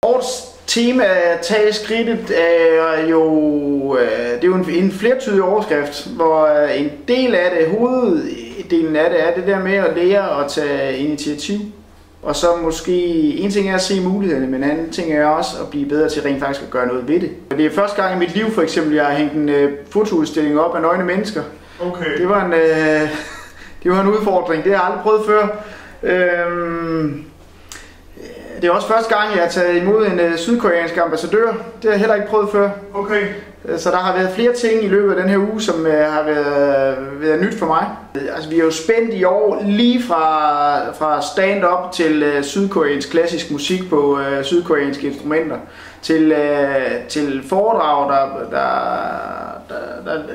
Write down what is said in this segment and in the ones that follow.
Årets tema at tage skridtet er jo, det er jo en flertydig overskrift, hvor en del af det, hoveddelen af det, er det der med at lære at tage initiativ. Og så måske, en ting er at se mulighederne, men en anden ting er også at blive bedre til rent faktisk at gøre noget ved det. Det er første gang i mit liv for eksempel, jeg har hængt en fotoudstilling op af nøgne mennesker. Okay. Det var en udfordring, det har jeg aldrig prøvet før. Det er også første gang, jeg har taget imod en sydkoreansk ambassadør. Det har jeg heller ikke prøvet før. Okay. Så der har været flere ting i løbet af den her uge, som har været nyt for mig. Altså, vi er jo spændt i år lige fra stand-up til sydkoreansk klassisk musik på sydkoreanske instrumenter, til foredrag,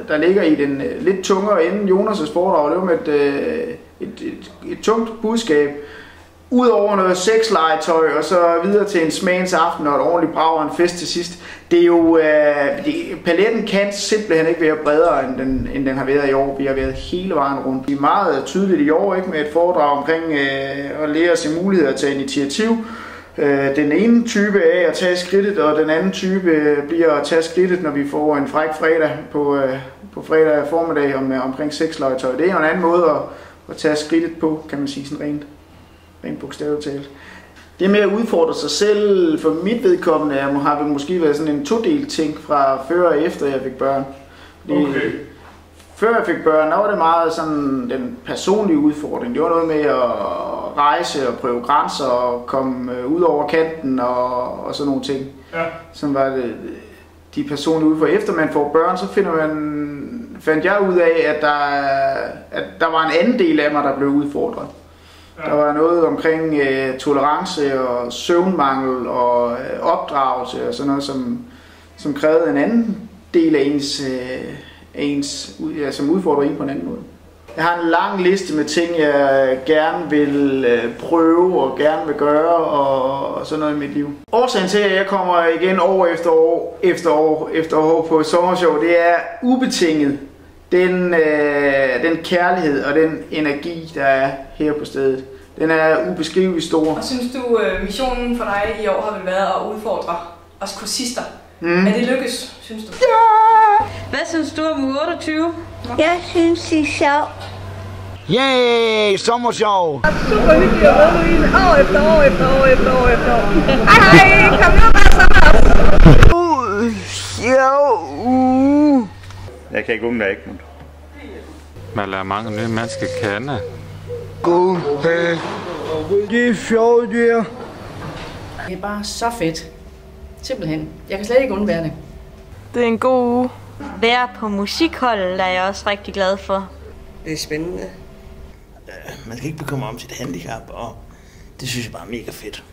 der ligger i den lidt tungere ende. Jonas' foredrag, det var med et tungt budskab. Udover noget sexlegetøj og så videre til en smagens aften og et ordentligt brag og en fest til sidst. Det er jo, paletten kan simpelthen ikke være bredere end den har været i år. Vi har været hele vejen rundt. Det er meget tydeligt i år, ikke, med et foredrag omkring at lære os muligheder at tage initiativ. Den ene type af at tage skridtet, og den anden type bliver at tage skridtet, når vi får en fræk fredag på fredag formiddag omkring sexlegetøj. Det er jo en anden måde at tage skridtet på, kan man sige, sådan rent bogstaveligt talt. Det med at udfordre sig selv, for mit vedkommende, har måske været sådan en todelt ting fra før og efter jeg fik børn. Okay. Før jeg fik børn, der var det meget sådan den personlige udfordring. Det var noget med at rejse og prøve grænser og komme ud over kanten og sådan nogle ting. Ja. Som var det, de personlige udfordringer. Efter man får børn, så fandt jeg ud af, at der var en anden del af mig, der blev udfordret. Der var noget omkring tolerance og søvnmangel og opdragelse og sådan noget, som krævede en anden del af ens som udfordrer en på en anden måde. Jeg har en lang liste med ting, jeg gerne vil prøve og gerne vil gøre og sådan noget i mit liv. Årsagen til, at jeg kommer igen år efter år på sommershow, det er ubetinget den kærlighed og den energi, der er her på stedet. Den er ubeskriveligt stor. Og synes du, missionen for dig i år har vel været at udfordre os kursister? Er det lykkes, synes du? Ja! Hvad synes du om 28? Jeg synes, det er sjovt. Yay! Sommershow! Super hyggeligt at være med år efter år. Hej, kom nu bare sammen. Sjov! Jeg kan ikke undvære ikke. Man lærer mange nye mennesker kende. God dag. Det er sjovt, det er. Det er bare så fedt. Simpelthen. Jeg kan slet ikke undvære det. Det er en god uge. Være på musikholdet er jeg også rigtig glad for. Det er spændende. Man skal ikke bekymre om sit handicap, og det synes jeg bare er mega fedt.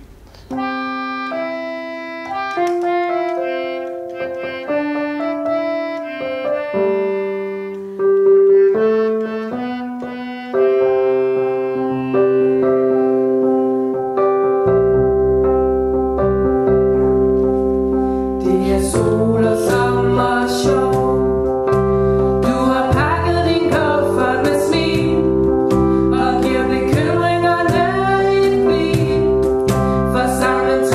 Sammen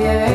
yeah.